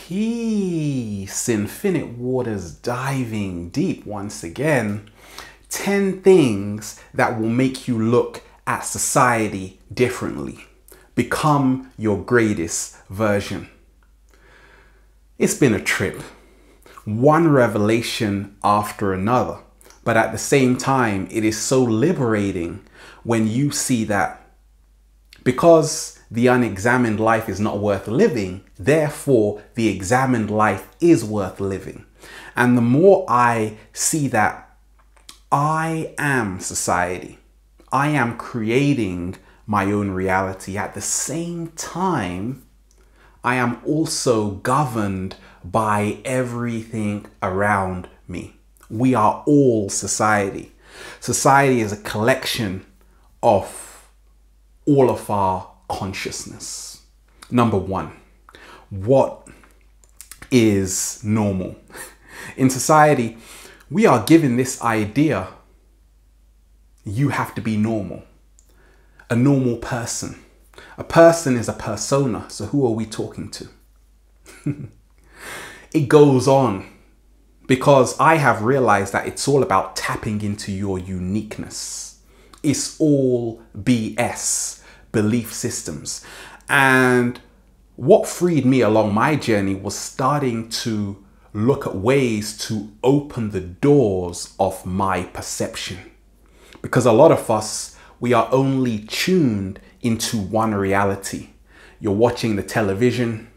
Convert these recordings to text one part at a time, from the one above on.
Peace, infinite waters diving deep once again. 10 things that will make you look at society differently. Become your greatest version. It's been a trip. One revelation after another. But at the same time, it is so liberating when you see that because the unexamined life is not worth living, therefore the examined life is worth living. And the more I see that I am society, I am creating my own reality. At the same time, I am also governed by everything around me. We are all society. Society is a collection of all of our consciousness. Number one, what is normal? In society, we are given this idea, you have to be normal. A normal person. A person is a persona, so who are we talking to? It goes on because I have realized that it's all about tapping into your uniqueness. It's all BS, belief systems. And what freed me along my journey was starting to look at ways to open the doors of my perception. Because a lot of us, we are only tuned into one reality. You're watching the television,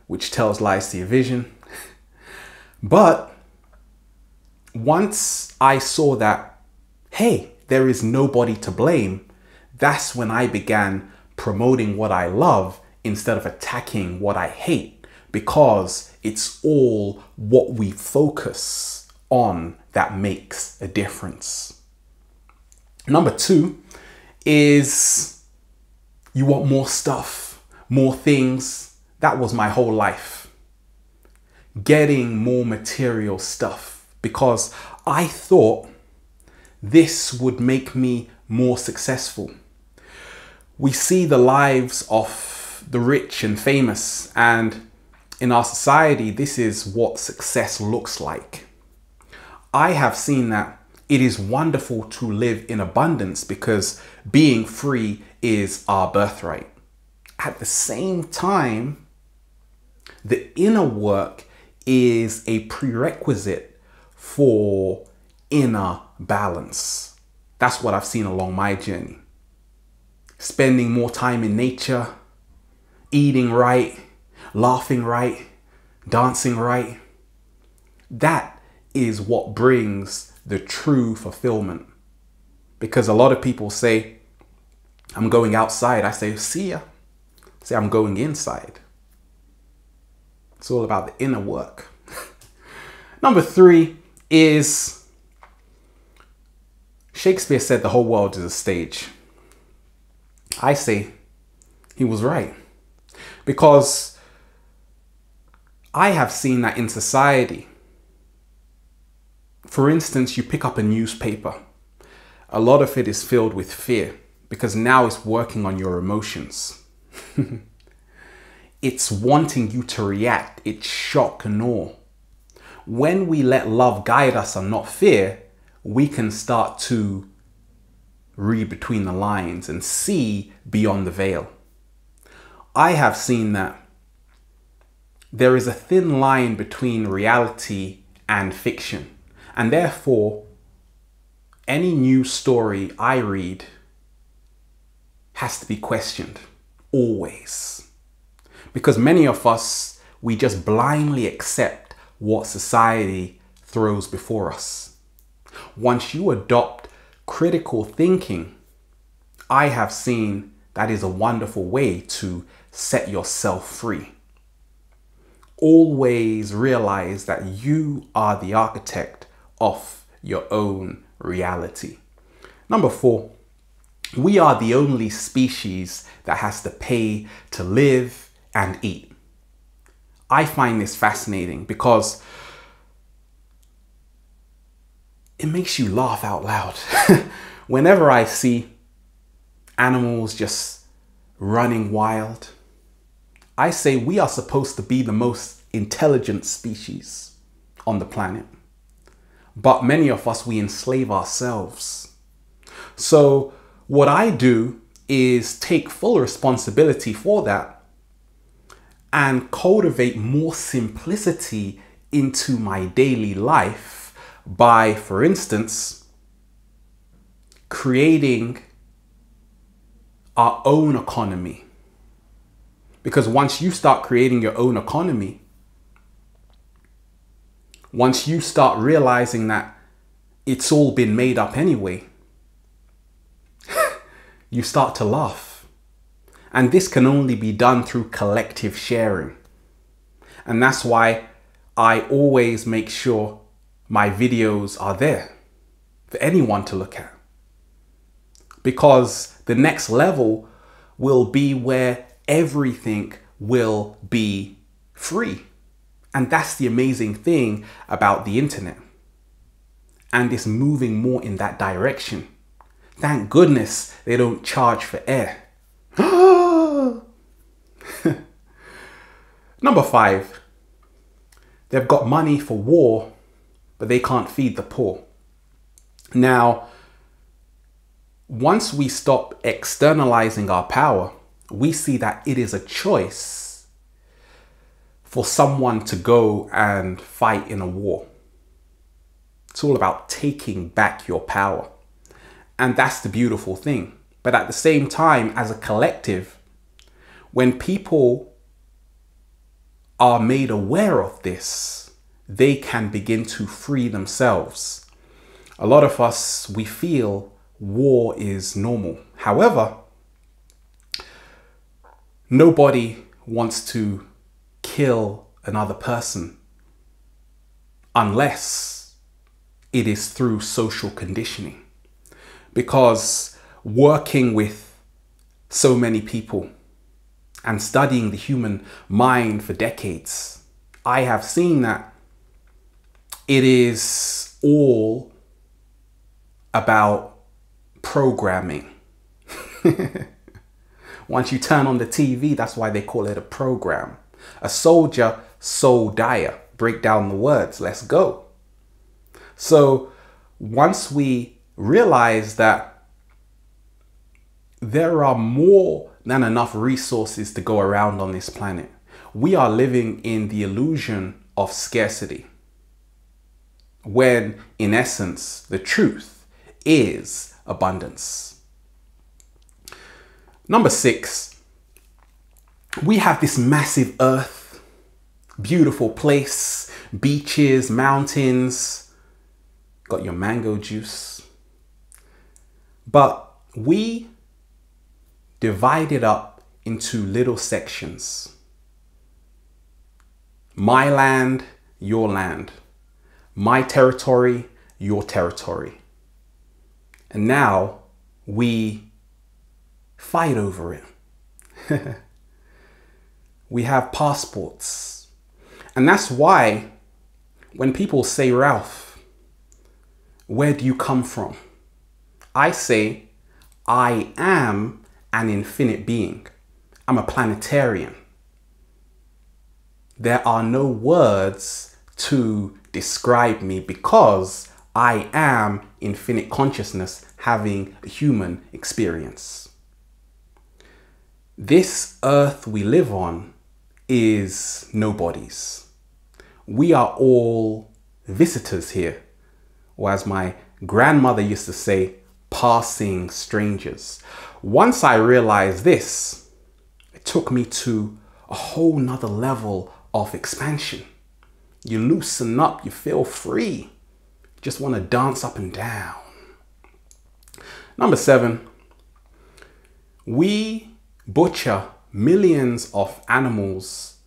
which tells lies to your vision. But once I saw that, hey, there is nobody to blame, that's when I began promoting what I love instead of attacking what I hate, because it's all what we focus on that makes a difference. Number two is you want more stuff, more things. That was my whole life. Getting more material stuff because I thought this would make me more successful. We see the lives of the rich and famous, and in our society, this is what success looks like. I have seen that it is wonderful to live in abundance because being free is our birthright. At the same time, the inner work is a prerequisite for inner balance. That's what I've seen along my journey. Spending more time in nature, eating right, laughing right, dancing right. That is what brings the true fulfillment. Because a lot of people say, I'm going outside. I say, see ya. I say, I'm going inside. It's all about the inner work. Number three is Shakespeare said the whole world is a stage. I say he was right. Because I have seen that in society. For instance, you pick up a newspaper. A lot of it is filled with fear because now it's working on your emotions. It's wanting you to react. It's shock and awe. When we let love guide us and not fear, we can start to read between the lines and see beyond the veil. I have seen that there is a thin line between reality and fiction. And therefore, any news story I read has to be questioned, always. Because many of us, we just blindly accept what society throws before us. Once you adopt critical thinking, I have seen that is a wonderful way to set yourself free. Always realize that you are the architect of your own reality. Number four, we are the only species that has to pay to live and eat. I find this fascinating because it makes you laugh out loud. Whenever I see animals just running wild, I say we are supposed to be the most intelligent species on the planet. But many of us, we enslave ourselves. So what I do is take full responsibility for that and cultivate more simplicity into my daily life by, for instance, creating our own economy. Because once you start creating your own economy, once you start realizing that it's all been made up anyway, you start to laugh. And this can only be done through collective sharing. And that's why I always make sure my videos are there for anyone to look at. Because the next level will be where everything will be free. And that's the amazing thing about the internet. And it's moving more in that direction. Thank goodness they don't charge for air. Number 5, they've got money for war, but they can't feed the poor. Now, once we stop externalizing our power, we see that it is a choice for someone to go and fight in a war. It's all about taking back your power. And that's the beautiful thing. But at the same time, as a collective, when people are made aware of this, they can begin to free themselves. A lot of us, we feel war is normal. However, nobody wants to kill another person unless it is through social conditioning. Because working with so many people and studying the human mind for decades, I have seen that it is all about programming. Once you turn on the TV, that's why they call it a program. A soldier, so dire. Break down the words, let's go. So once we realize that there are more than enough resources to go around on this planet, we are living in the illusion of scarcity, when in essence the truth is abundance. Number 6, we have this massive earth, beautiful place, beaches, mountains, got your mango juice. But we divide it up into little sections. My land, your land. My territory, your territory. And now we fight over it. We have passports. And that's why when people say, Ralph, where do you come from? I say, I am an infinite being. I'm a planetarian. There are no words to describe me because I am infinite consciousness having a human experience. This earth we live on is nobody's. We are all visitors here, or as my grandmother used to say, passing strangers. Once I realized this, it took me to a whole nother level of expansion. You loosen up, you feel free. You just want to dance up and down. Number 7, we butcher millions of animals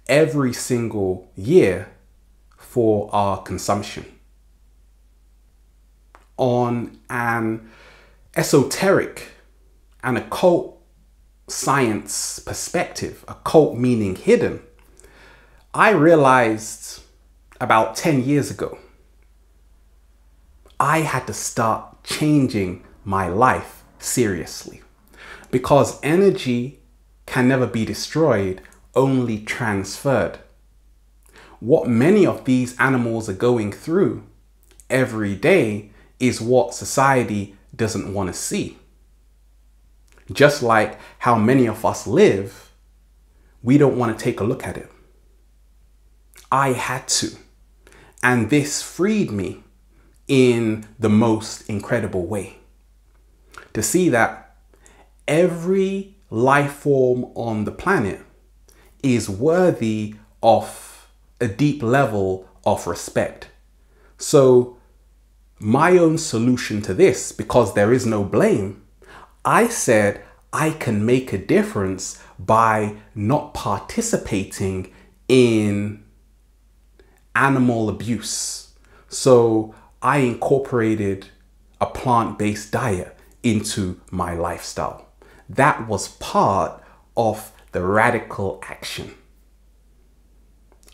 every single year for our consumption. On an esoteric and occult science perspective, occult meaning hidden, I realized about 10 years ago, I had to start changing my life seriously, because energy can never be destroyed, only transferred. what many of these animals are going through every day is what society doesn't want to see. Just like how many of us live, we don't want to take a look at it. I had to. And this freed me in the most incredible way. To see that every life form on the planet is worthy of a deep level of respect. So my own solution to this, because there is no blame, I said I can make a difference by not participating in animal abuse. So I incorporated a plant-based diet into my lifestyle. That was part of the radical action.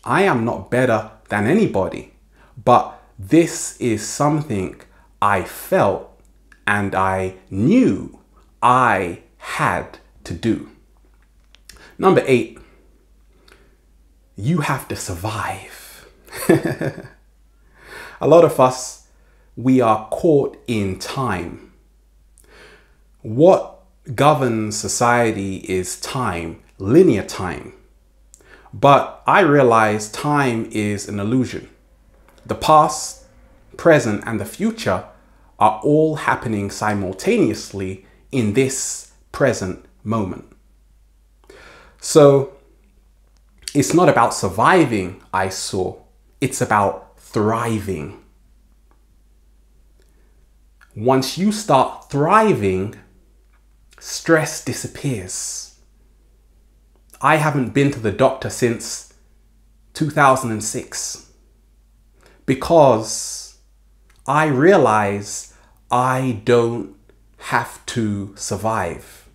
I am not better than anybody, but this is something I felt and I knew I had to do. Number 8, you have to survive. A lot of us, we are caught in time. What governs society is time, linear time. But I realize time is an illusion. The past, present, and the future are all happening simultaneously in this present moment. So it's not about surviving, I saw. It's about thriving. Once you start thriving, stress disappears. I haven't been to the doctor since 2006 because I realize I don't have to survive.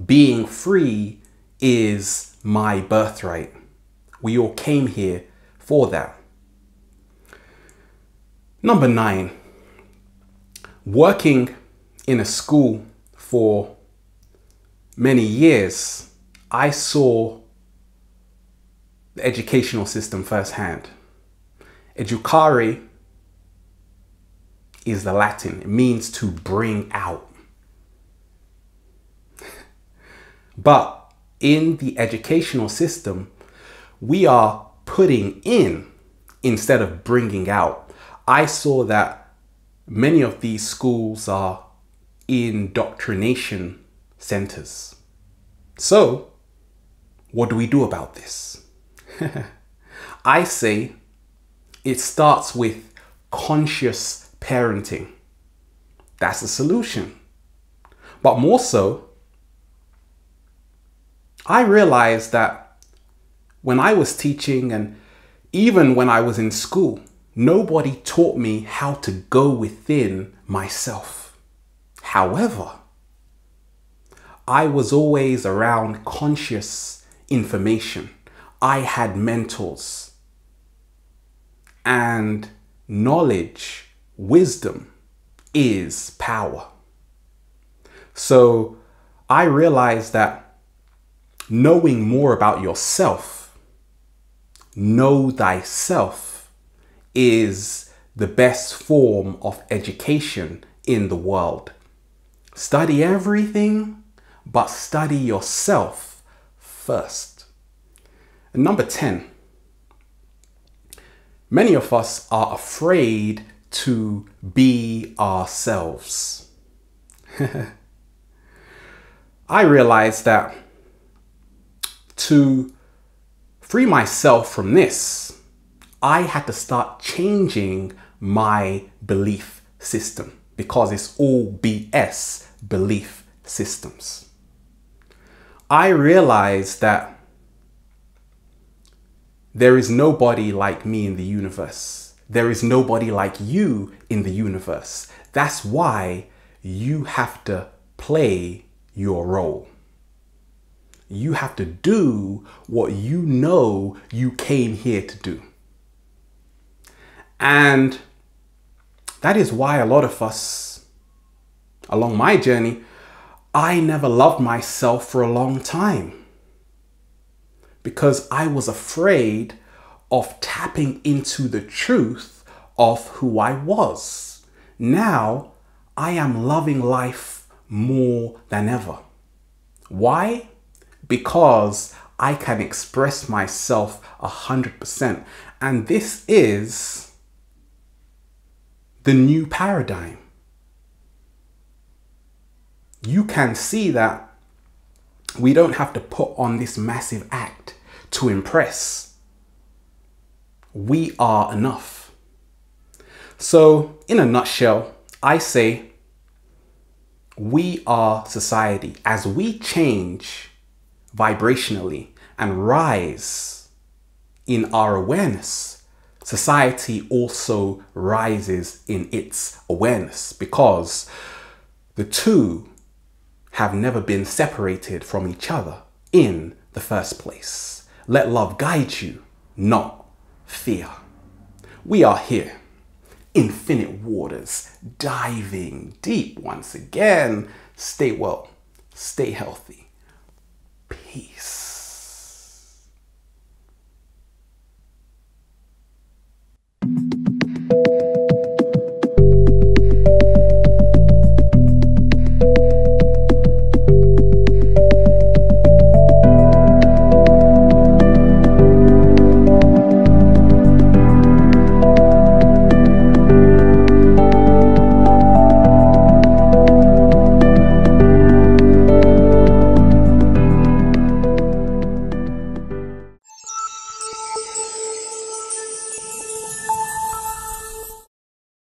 Being free is my birthright. We all came here for that. Number 9, working in a school for many years, I saw the educational system firsthand. Educare is the Latin. It means to bring out. But in the educational system, we are putting in instead of bringing out. I saw that many of these schools are indoctrination centers. So, what do we do about this? I say it starts with conscious parenting. That's the solution. But more so, I realized that when I was teaching and even when I was in school, nobody taught me how to go within myself. However, I was always around conscious information. I had mentors, and knowledge, wisdom is power. So I realized that knowing more about yourself, know thyself, is the best form of education in the world. Study everything, but study yourself first. And number 10, many of us are afraid to be ourselves. I realized that to free myself from this, I had to start changing my belief system because it's all BS belief systems. I realized that there is nobody like me in the universe. There is nobody like you in the universe. That's why you have to play your role. You have to do what you know you came here to do. And that is why a lot of us, along my journey, I never loved myself for a long time. Because I was afraid of tapping into the truth of who I was. Now I am loving life more than ever. Why? Because I can express myself 100%. And this is the new paradigm. You can see that we don't have to put on this massive act to impress. We are enough. So, in a nutshell, I say we are society. As we change vibrationally and rise in our awareness, society also rises in its awareness, because the two have never been separated from each other in the first place. Let love guide you, not fear. We are here, infinite waters, diving deep once again. Stay well, stay healthy. Peace.